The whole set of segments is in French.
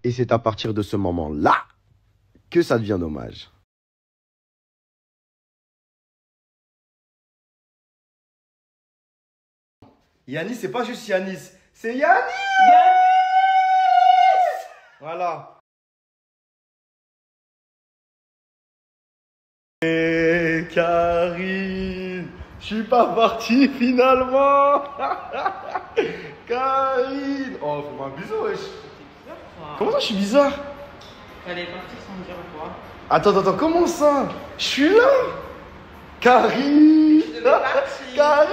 Et c'est à partir de ce moment-là que ça devient dommage. Yanis, c'est pas juste Yanis, c'est Yanis! Voilà. Et Karine, je suis pas parti finalement. Karine. Oh, fais-moi un bisou, wesh. Comment ça, je suis bizarre? Fallait partir sans me dire au revoir. Attends, comment ça? Je suis là. Karine. Karine.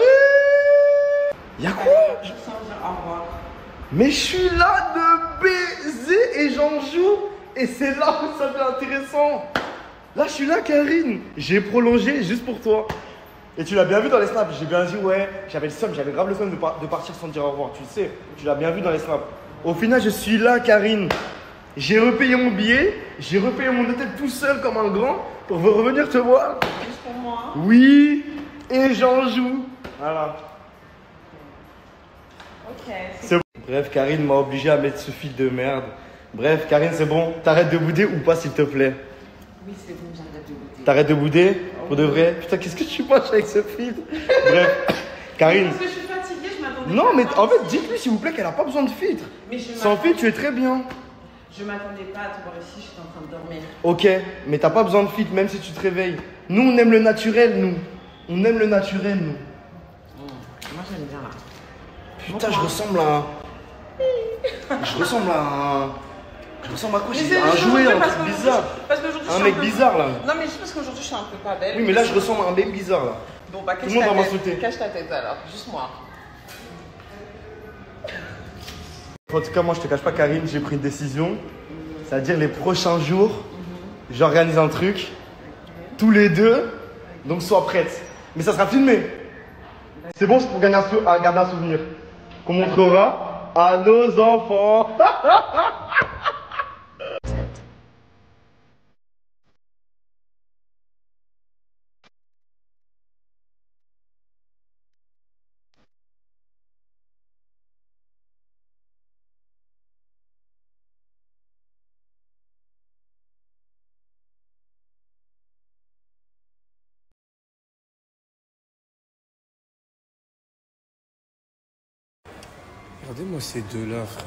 Y'a quoi? Sans dire au revoir. Mais je suis là de baiser et j'en joue. Et c'est là où ça devient intéressant. Là, je suis là, Karine. J'ai prolongé juste pour toi. Et tu l'as bien vu dans les snaps. J'ai bien dit, ouais, j'avais le seum, j'avais grave le seum de partir sans dire au revoir. Tu le sais, tu l'as bien vu dans les snaps. Au final, je suis là, Karine. J'ai repayé mon billet, j'ai repayé mon hôtel tout seul comme un grand pour revenir te voir. Juste pour moi. Oui, et j'en joue. Voilà. Ok. C'est bon. Bref, Karine m'a obligé à mettre ce fil de merde. Bref, Karine, c'est bon. T'arrêtes de bouder ou pas, s'il te plaît? Oui, c'est bon, j'arrête de bouder. T'arrêtes de bouder? Pour de vrai? Putain, qu'est-ce que tu manges avec ce fil? Bref, Karine. Parce que je suis fatiguée, je m'attendais. Non, mais en fait, dites-lui s'il vous plaît qu'elle a pas besoin de filtre. Sans filtre, tu es très bien. Je m'attendais pas à te voir ici, j'étais en train de dormir. Ok, mais t'as pas besoin de filtre même si tu te réveilles. Nous, on aime le naturel, nous. On aime le naturel, nous. Moi, j'aime bien là. Putain, je ressemble à un... Je ressemble à quoi? J'ai un jouet, un truc bizarre. Parce qu'aujourd'hui, Un mec bizarre, là. Non, mais juste parce qu'aujourd'hui, je suis un peu pas belle. Oui, mais là, je ressemble à un mec bizarre, là. Bon, bah, Tout le monde va m'insulter. cache ta tête alors, juste moi. En tout cas, moi, je te cache pas, Karine, j'ai pris une décision. C'est-à-dire, les prochains jours, j'organise un truc. Tous les deux. Donc, sois prête. Mais ça sera filmé. C'est bon, c'est pour garder un souvenir. Qu'on montrera à nos enfants. Regardez-moi ces deux-là, frère.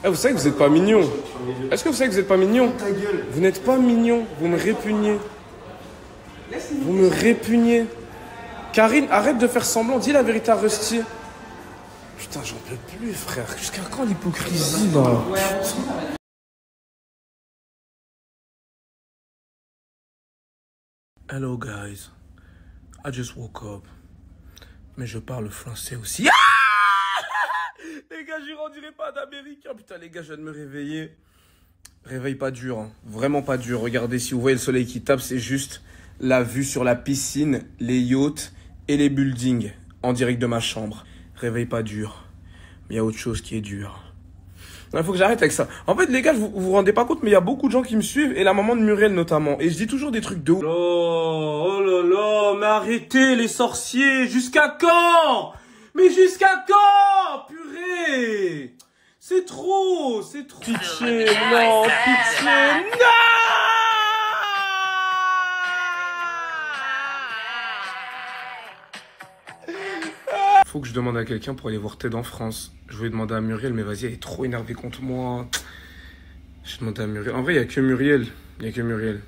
Eh, vous savez que vous êtes pas mignons. Est-ce que vous savez que vous êtes pas mignons? Vous n'êtes pas mignons. Vous me répugnez. Vous me répugnez. Karine, arrête de faire semblant. Dis la vérité à Rusty. Putain, j'en peux plus, frère. Jusqu'à quand l'hypocrisie, là? Hello, guys. I just woke up. Mais je parle français aussi. Ah! Les gars, je rendirai pas d'américain. Putain, les gars, je viens de me réveiller. Réveil pas dur, hein. Vraiment pas dur. Regardez, si vous voyez le soleil qui tape, c'est juste la vue sur la piscine, les yachts et les buildings en direct de ma chambre. Réveil pas dur. Mais il y a autre chose qui est dur. Il faut que j'arrête avec ça. En fait, les gars, vous vous rendez pas compte, mais il y a beaucoup de gens qui me suivent, et la maman de Muriel notamment. Et je dis toujours des trucs de ouf. Oh là là, mais arrêtez les sorciers. Jusqu'à quand? Mais jusqu'à quand? Purée! C'est trop, c'est trop. Pitié, non, pitié, non! Faut que je demande à quelqu'un pour aller voir Ted en France. Je voulais demander à Muriel, mais vas-y, elle est trop énervée contre moi. Je vais demander à Muriel. En vrai, il n'y a que Muriel. Il n'y a que Muriel.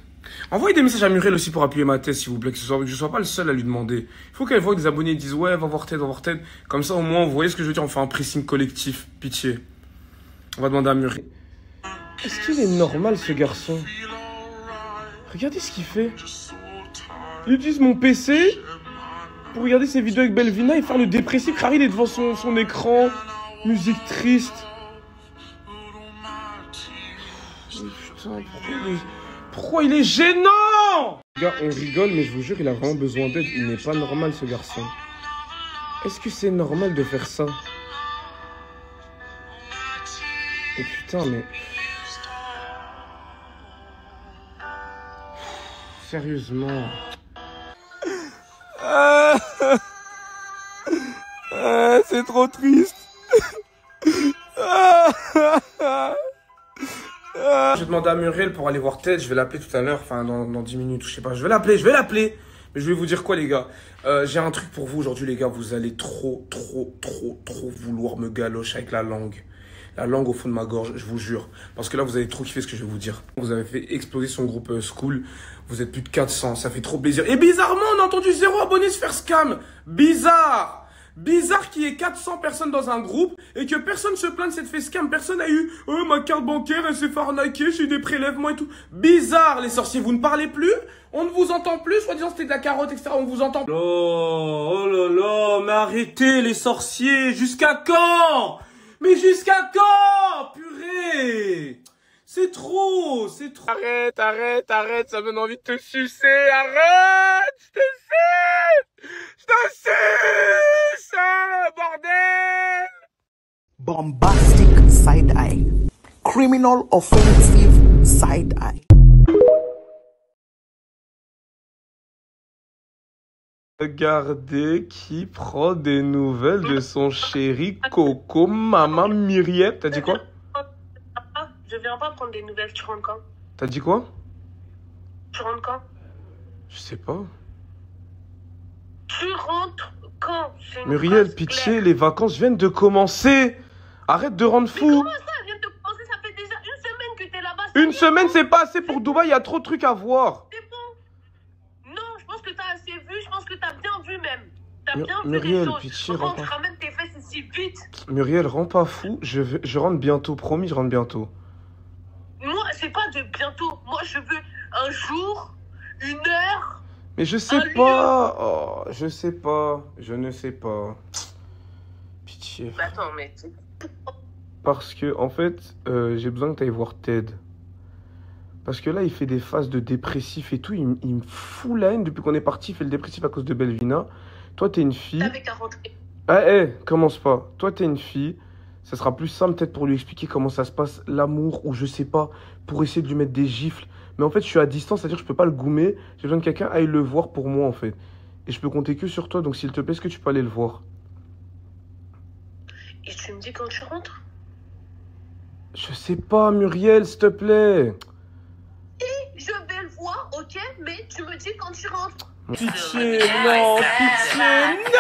Envoyez des messages à Muriel aussi pour appuyer ma thèse, s'il vous plaît, que je sois pas le seul à lui demander. Il faut qu'elle voie que des abonnés disent ouais, va voir Ted, va voir Ted. Comme ça, au moins, vous voyez ce que je veux dire, on fait un pressing collectif. Pitié. On va demander à Muriel. Est-ce qu'il est normal, ce garçon? Regardez ce qu'il fait. Il utilise mon PC pour regarder ses vidéos avec Belvina et faire le dépressif. Karine est devant son écran. Musique triste. Oh, putain, pourquoi il est gênant? Les gars, on rigole, mais je vous jure, il a vraiment besoin d'aide. Il n'est pas normal, ce garçon. Est-ce que c'est normal de faire ça? Et putain, mais... Sérieusement... c'est trop triste. Je vais demander à Muriel pour aller voir Ted. Je vais l'appeler tout à l'heure, enfin dans 10 minutes, je sais pas. Je vais l'appeler. Mais je vais vous dire quoi, les gars. J'ai un truc pour vous aujourd'hui, les gars. Vous allez trop vouloir me galocher avec la langue. La langue au fond de ma gorge, je vous jure. Parce que là, vous avez trop kiffé ce que je vais vous dire. Vous avez fait exploser son groupe School. Vous êtes plus de 400, ça fait trop plaisir. Et bizarrement, on a entendu 0 abonnés se faire scam. Bizarre qu'il y ait 400 personnes dans un groupe et que personne se plaint de cette fait scam. Personne n'a eu « Oh, ma carte bancaire, elle s'est fait arnaquer, j'ai eu des prélèvements et tout. » Bizarre, les sorciers, vous ne parlez plus. On ne vous entend plus, soi-disant c'était de la carotte, etc. On vous entend. Oh là là, mais arrêtez les sorciers. Jusqu'à quand? Mais jusqu'à quand? Purée! C'est trop! Arrête, ça me donne envie de te sucer, arrête! Je te suce! Bordel! Bombastic side eye. Criminal offensive side eye. Regardez qui prend des nouvelles de son chéri Coco, maman Myriette. T'as dit quoi? Je viens pas prendre des nouvelles, tu rentres quand? T'as dit quoi? Tu rentres quand? Je sais pas. Tu rentres quand? Muriel, pitié, les vacances viennent de commencer. Arrête de rendre fou. Mais comment ça vient de commencer? Ça fait déjà une semaine que t'es là-bas. Une semaine, c'est pas assez pour Dubaï, il y a trop de trucs à voir. C'est bon. Non, je pense que t'as assez vu, je pense que t'as bien vu même. T'as bien vu Muriel, les choses. pitié, Pourquoi rentre tu ramènes tes fesses ici vite? Muriel, rends pas fou, je rentre bientôt, promis, je rentre bientôt. Moi, c'est pas de bientôt. Moi, je veux un jour, une heure. Mais je sais pas. Oh, je sais pas. Je ne sais pas. Pitié. Mais attends, mais... Parce que, en fait, j'ai besoin que tu ailles voir Ted. Parce que là, il fait des phases de dépressif et tout. Il me fout la haine depuis qu'on est parti. Il fait le dépressif à cause de Belvina. Toi, t'es une fille. T'avais qu'à rentrer. Commence pas. Toi, t'es une fille. Ça sera plus simple peut-être pour lui expliquer comment ça se passe, l'amour, ou je sais pas, pour essayer de lui mettre des gifles. Mais en fait, je suis à distance, c'est-à-dire que je peux pas le goumer. J'ai besoin que quelqu'un aille le voir pour moi, en fait. Et je peux compter que sur toi, donc s'il te plaît, est-ce que tu peux aller le voir? Et tu me dis quand tu rentres? Je sais pas, Muriel, s'il te plaît. Je vais le voir, ok, mais tu me dis quand tu rentres. Pitié, non, pitié, non!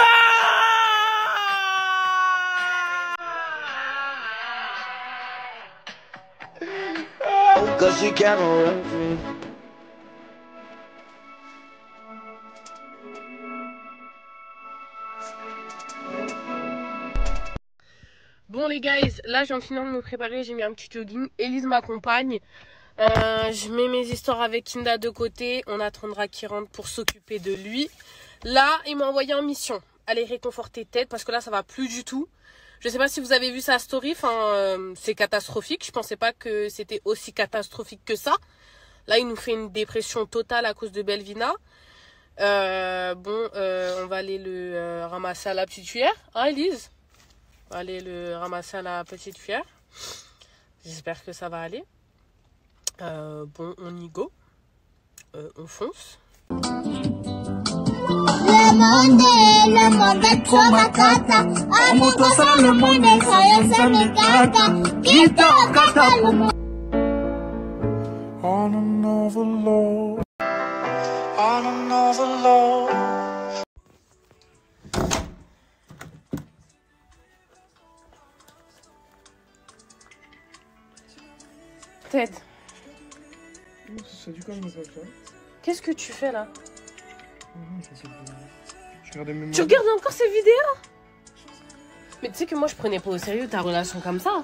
Cause you can't run free. Bon les guys, là je viens de finir de me préparer, j'ai mis un petit jogging. Elise m'accompagne. Je mets mes histoires avec Kinda de côté. On attendra qu'il rentre pour s'occuper de lui. Là, il m'a envoyé en mission. Aller réconforter Ted parce que là ça va plus du tout. Je sais pas si vous avez vu sa story, c'est catastrophique. Je pensais pas que c'était aussi catastrophique que ça. Là, il nous fait une dépression totale à cause de Belvina. On va aller le ramasser à la petite cuillère. Hein, Elise? On va aller le ramasser à la petite cuillère. J'espère que ça va aller. On y go. On fonce. Le monde est trop macata. Amuto sa le monde est ça me kata. Kito kata pour On another love. On another love. Ted, Ça dit quoi, qu'est-ce que tu fais là? Tu regardes encore ces vidéos? Mais tu sais que moi je prenais pas au sérieux ta relation comme ça.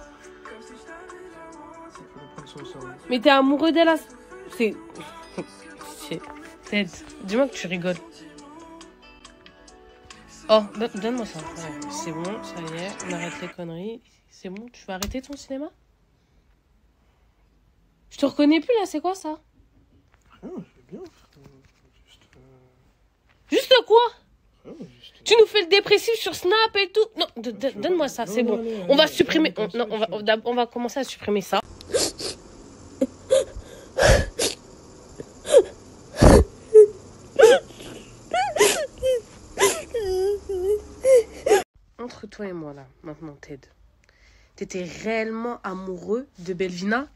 Mais t'es amoureux d'elle là. C'est... Ted, dis-moi que tu rigoles. Oh, donne-moi ça. Ouais, c'est bon, ça y est, on arrête les conneries. C'est bon, tu vas arrêter ton cinéma? Je te reconnais plus là, c'est quoi ça? Rien, je vais bien. Juste quoi? Tu nous fais le dépressif sur Snap et tout. Non, donne-moi ça, c'est bon. On va supprimer. On va commencer à supprimer ça. Entre toi et moi là, maintenant Ted. T'étais réellement amoureux de Belvina?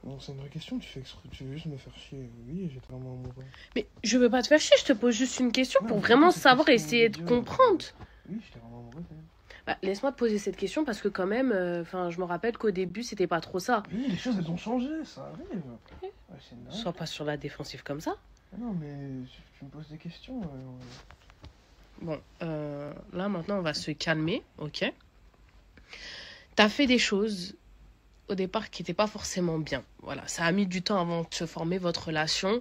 Non, c'est une vraie question, tu veux juste me faire chier. Oui, j'étais vraiment amoureux. Mais je veux pas te faire chier, je te pose juste une question pour vraiment savoir et essayer de comprendre. Oui, j'étais vraiment amoureux quand même. Bah, laisse-moi te poser cette question parce que quand même, je me rappelle qu'au début, c'était pas trop ça. Oui, les choses, elles ont changé, ça arrive. Ouais, c'est dingue. Sois pas sur la défensive comme ça. Non, mais tu me poses des questions. Bon, là maintenant, on va se calmer, ok? T'as fait des choses au départ qui n'étaient pas forcément bien. Voilà, ça a mis du temps avant de se former votre relation.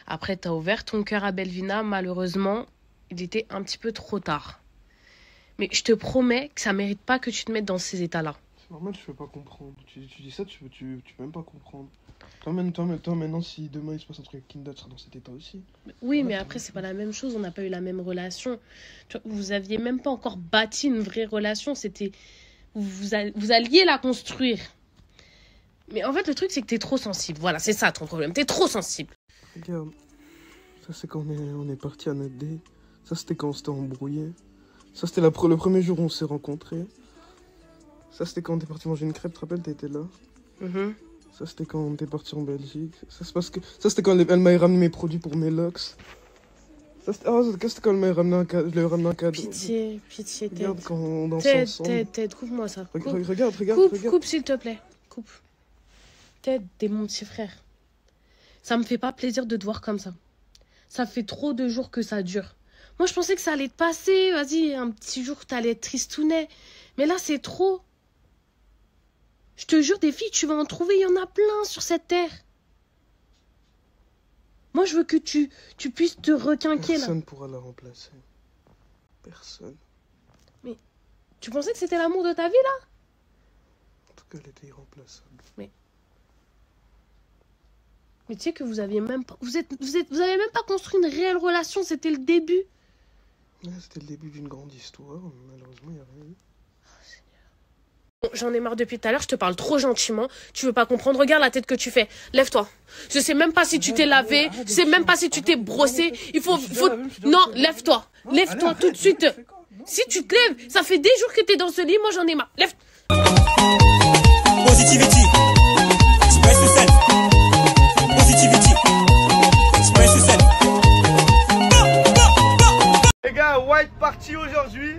Après, t'as ouvert ton cœur à Belvina. Malheureusement, il était un petit peu trop tard. Mais je te promets que ça mérite pas que tu te mettes dans ces états-là. C'est normal, je peux pas comprendre. Tu dis ça, tu peux même pas comprendre. Toi, maintenant, si demain il se passe un truc avec Kinda, tu seras dans cet état aussi. Oui, mais après, c'est pas la même chose. On n'a pas eu la même relation. Tu vois, vous aviez même pas encore bâti une vraie relation. C'était... Vous alliez la construire. Mais en fait, le truc, c'est que t'es trop sensible. Voilà, c'est ça ton problème. T'es trop sensible. Regarde, ça c'est quand on est parti à notre date. Ça c'était quand on s'était embrouillé. Ça c'était le premier jour où on s'est rencontrés. Ça c'était quand on était parti manger une crêpe, tu te rappelles, t'étais là. Ça c'était quand on était parti en Belgique. Ça c'était quand elle m'a ramené mes produits pour mes locks. Ça c'était quand elle m'a ramené un cadeau. Je lui ai ramené un cadeau. Pitié, Ted. Regarde quand on dansait ensemble. Ted, coupe-moi ça. Regarde. Coupe s'il te plaît. Coupe. Ted, t'es mon petit frère. Ça me fait pas plaisir de te voir comme ça. Ça fait trop de jours que ça dure. Moi, je pensais que ça allait te passer. Vas-y, un petit jour, t'allais être tristounet. Mais là, c'est trop. Je te jure, des filles, tu vas en trouver. Il y en a plein sur cette terre. Moi, je veux que tu puisses te requinquer, là. Personne pourra la remplacer. Personne. Mais tu pensais que c'était l'amour de ta vie, là? En tout cas, elle était irremplaçable. Mais tu sais que vous aviez même pas... Vous avez même pas construit une réelle relation. C'était le début. Ouais, c'était le début d'une grande histoire. Malheureusement, il n'y a rien eu. Bon, j'en ai marre depuis tout à l'heure. Je te parle trop gentiment. Tu veux pas comprendre. Regarde la tête que tu fais. Lève-toi. Je sais même pas si tu t'es lavé. Je sais même pas si tu t'es brossé. Il faut... Non, lève-toi. Lève-toi tout de suite. Si tu te lèves, ça fait des jours que t'es dans ce lit. Moi, j'en ai marre. Lève. Positivity. Space yourself. Positivity. Space yourself. Les gars, white party aujourd'hui.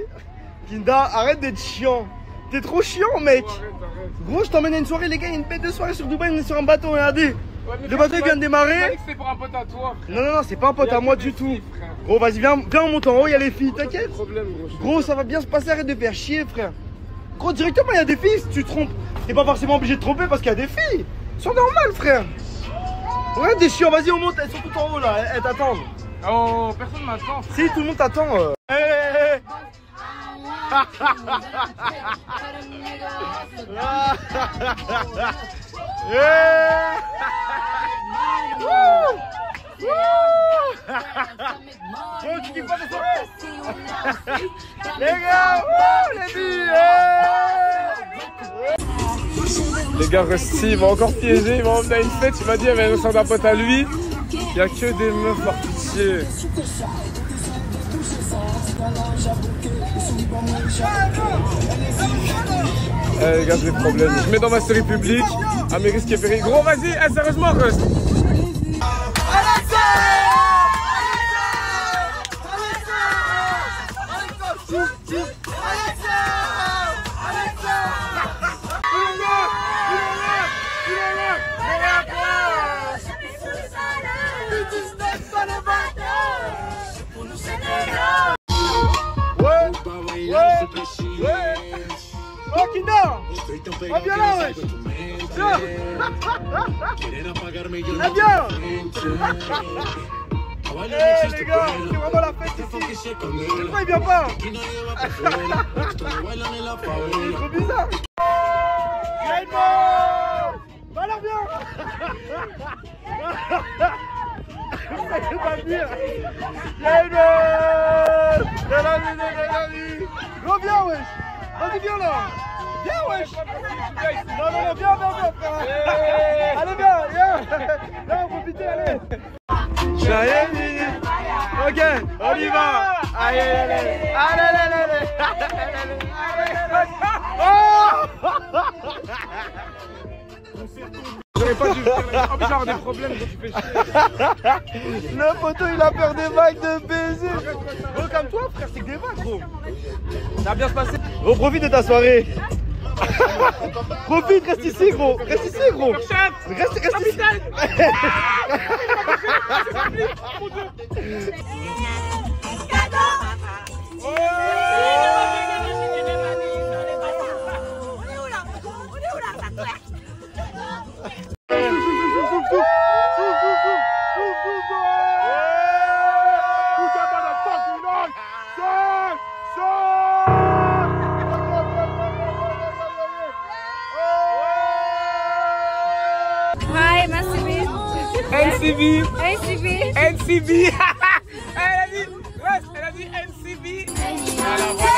Kinda, arrête d'être chiant. T'es trop chiant, mec. Gros, je t'emmène à une soirée, les gars. Il y a une bête de soirée sur Dubaï. On est sur un bateau, regardez. Le bateau vient de démarrer. C'est pour un pote à toi. Non, c'est pas un pote à moi du tout. Gros, vas-y, viens, on monte en haut. Il y a les filles, t'inquiète. Gros, ça va bien se passer. Arrête de faire chier, frère. Gros, directement, il y a des filles. Si tu te trompes, t'es pas forcément obligé de te tromper parce qu'il y a des filles. C'est normal, frère. Ouais, des chiants, vas-y, on monte. Elles sont toutes en haut là. Elles t'attendent. Oh, personne m'attend. Si, tout le monde t'attend. Hey. Bon, tu kiffes pas ta soirée? Les gars, les filles. Les gars, Rusty, il m'a encore piégé. Il m'a emmené à une fête. Il m'a dit, il y avait un pote à lui. Il n'y a que des meufs par pitié. Les gars, j'ai des problèmes. Je mets dans ma story publique à mes risques et périls. Gros, vas-y, sérieusement, Rust. Oh, Kinda! Oh, viens là, wesh! Viens! Viens! Eh, les gars, c'est vraiment la fête ici! Pourquoi il vient pas? C'est trop bizarre! Rainbow! Va alors, viens! C'est pas dire! Rainbow! De la vie! Reviens, wesh! Vas-y, viens là! Viens, wesh! Non, viens, frère! Allez, viens! Viens, profitez, allez! Ok, on y va! Allez! Oh! J'aurais pas dû faire. En plus, j'aurais des problèmes quand tu fais chier. Le poteau, il a peur des vagues de baiser. Gros, calme-toi, frère, c'est que des vagues, gros. Ça va bien se passer. Gros, profite de ta soirée. Profite, reste ici, gros. Reste ici, gros. Reste ici. Hi, Massimi. NCB. NCB. NCB. Elle a dit, reste, elle a dit NCB. Voilà, voilà.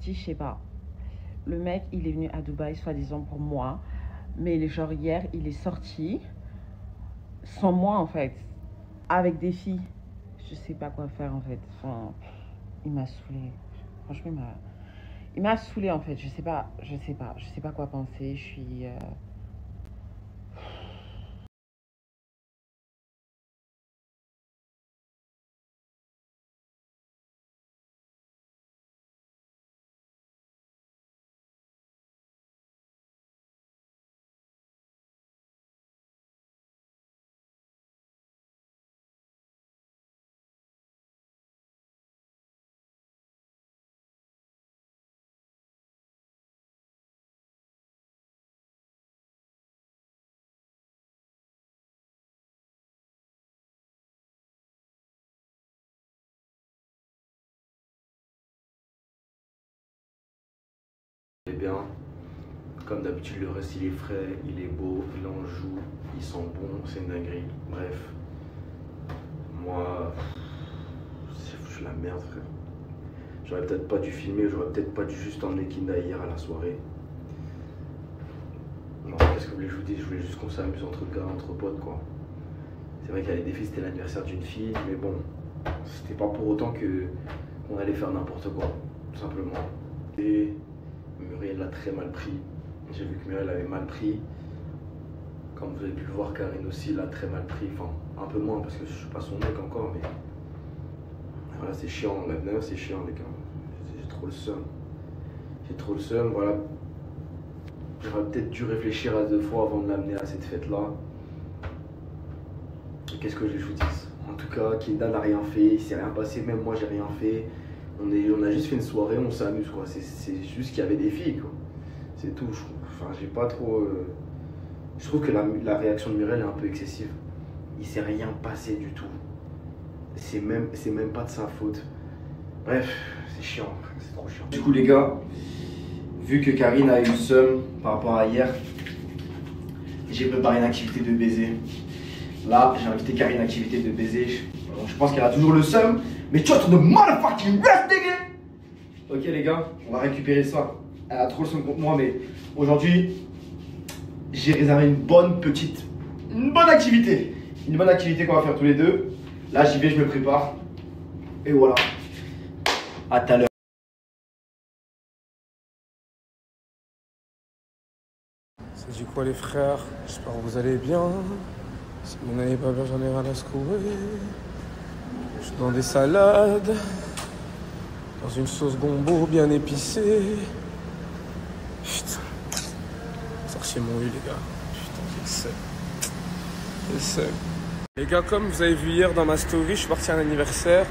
Je sais pas. Le mec, il est venu à Dubaï, soi-disant pour moi. Mais genre hier, il est sorti sans moi, en fait. Avec des filles. Je sais pas quoi faire, en fait. Enfin, il m'a saoulé. Franchement, il m'a saoulé, en fait. Je sais pas quoi penser. Je suis... Bien, comme d'habitude, le reste il est frais, il est beau, il en joue, il sent bon, c'est une dinguerie. Bref, moi, c'est foutu la merde, frère. J'aurais peut-être pas dû filmer, j'aurais peut-être pas dû juste emmener Kinda hier à la soirée. Non, qu'est-ce que vous voulez que je vous dise? Je voulais juste qu'on s'amuse entre gars, entre potes, quoi. C'est vrai qu'il y avait des filles, c'était l'anniversaire d'une fille, mais bon, c'était pas pour autant qu'on allait faire n'importe quoi, tout simplement. Et Muriel l'a très mal pris. J'ai vu que Muriel avait mal pris. Comme vous avez pu le voir, Karine aussi l'a très mal pris. Enfin, un peu moins parce que je suis pas son mec encore, mais voilà, c'est chiant. Maintenant, c'est chiant, les gars. J'ai trop le seum. J'ai trop le seum, voilà. J'aurais peut-être dû réfléchir à 2 fois avant de l'amener à cette fête-là. Qu'est-ce que je vous dis? En tout cas, Kinda n'a rien fait, il s'est rien passé, même moi j'ai rien fait. On a juste fait une soirée, on s'amuse quoi. C'est juste qu'il y avait des filles quoi. C'est tout. Enfin, j'ai pas trop. Je trouve que la réaction de Muriel est un peu excessive. Il s'est rien passé du tout. C'est même pas de sa faute. Bref, c'est chiant, c'est trop chiant. Du coup les gars, vu que Karine a eu le seum par rapport à hier, j'ai préparé une activité de baiser. Là, j'ai invité Karine à une activité de baiser. Je pense qu'elle a toujours le seum. Mais tu as de motherfucking rest, nigga! Ok les gars, on va récupérer ça. Elle a trop le seum contre moi, mais aujourd'hui, j'ai réservé une bonne activité. Une bonne activité qu'on va faire tous les deux. Là, j'y vais, je me prépare. Et voilà. À tout à l'heure. C'est du quoi les frères? J'espère que vous allez bien. Si vous n'allez pas bien, j'en ai rien à secouer. Je suis dans des salades, dans une sauce gombo bien épicée. Putain, sorcier mon huile les gars. Putain, je sais. Les gars, comme vous avez vu hier dans ma story, je suis parti à un anniversaire.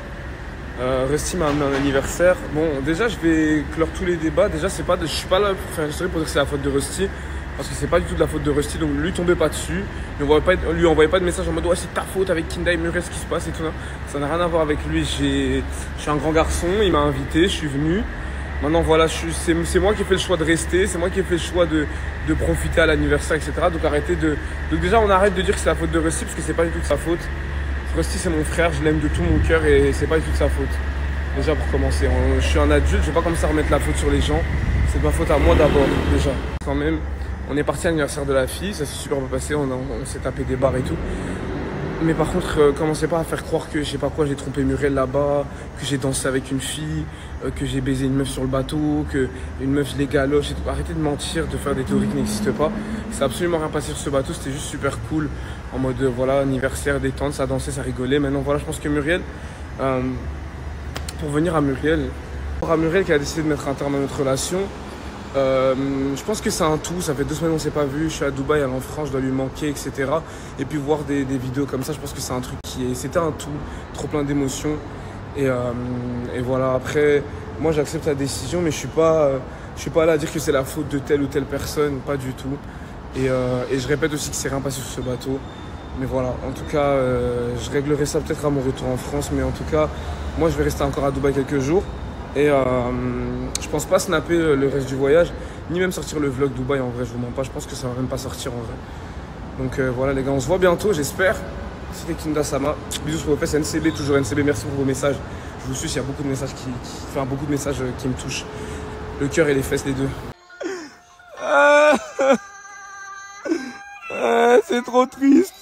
Rusty m'a amené un anniversaire. Bon, déjà, je vais clore tous les débats. Déjà, je suis pas là pour faire une story pour dire que c'est la faute de Rusty. parce que c'est pas du tout de la faute de Rusty, donc lui tombez pas dessus, lui envoyez pas de message en mode ouais c'est ta faute avec Kinda et Muriel ce qui se passe et tout ça n'a rien à voir avec lui. Je suis un grand garçon, il m'a invité, je suis venu. Maintenant voilà, c'est moi qui ai fait le choix de rester, c'est moi qui ai fait le choix de profiter à l'anniversaire, etc. Donc donc déjà on arrête de dire que c'est la faute de Rusty parce que c'est pas du tout de sa faute. Rusty c'est mon frère, je l'aime de tout mon cœur et c'est pas du tout de sa faute. Déjà pour commencer, je suis un adulte, je vais pas comme ça remettre la faute sur les gens. C'est ma faute à moi d'abord déjà. Quand même, on est parti à l'anniversaire de la fille, ça s'est super bien passé, on s'est tapé des barres et tout. Mais par contre, commencez pas à faire croire que je sais pas quoi, j'ai trompé Muriel là-bas, que j'ai dansé avec une fille, que j'ai baisé une meuf sur le bateau, que une meuf je l'ai galoche et tout. Arrêtez de mentir, de faire des théories qui n'existent pas. C'est absolument rien passé sur ce bateau, c'était juste super cool. En mode voilà, anniversaire, détente, ça dansait, ça rigolait. Maintenant voilà, je pense que Muriel, pour venir à Muriel qui a décidé de mettre un terme à notre relation, je pense que c'est un tout, ça fait 2 semaines qu'on ne s'est pas vu, je suis à Dubaï, elle est en France, je dois lui manquer, etc. Et puis voir des vidéos comme ça, je pense que c'est un truc c'était un tout, trop plein d'émotions. Et voilà, après, moi j'accepte la décision, mais je suis pas là à dire que c'est la faute de telle ou telle personne, pas du tout. Et je répète aussi que c'est rien passé sur ce bateau. Mais voilà, en tout cas, je réglerai ça peut-être à mon retour en France, mais en tout cas, moi je vais rester encore à Dubaï quelques jours. Et je pense pas snapper le reste du voyage, ni même sortir le vlog Dubaï en vrai, je vous mens pas, je pense que ça va même pas sortir en vrai. Donc voilà les gars, on se voit bientôt, j'espère. C'était Kinda Sama, bisous sur vos fesses, NCB, toujours NCB, merci pour vos messages. Je vous suis, il y a beaucoup de messages beaucoup de messages qui me touchent. Le cœur et les fesses, les deux. C'est trop triste.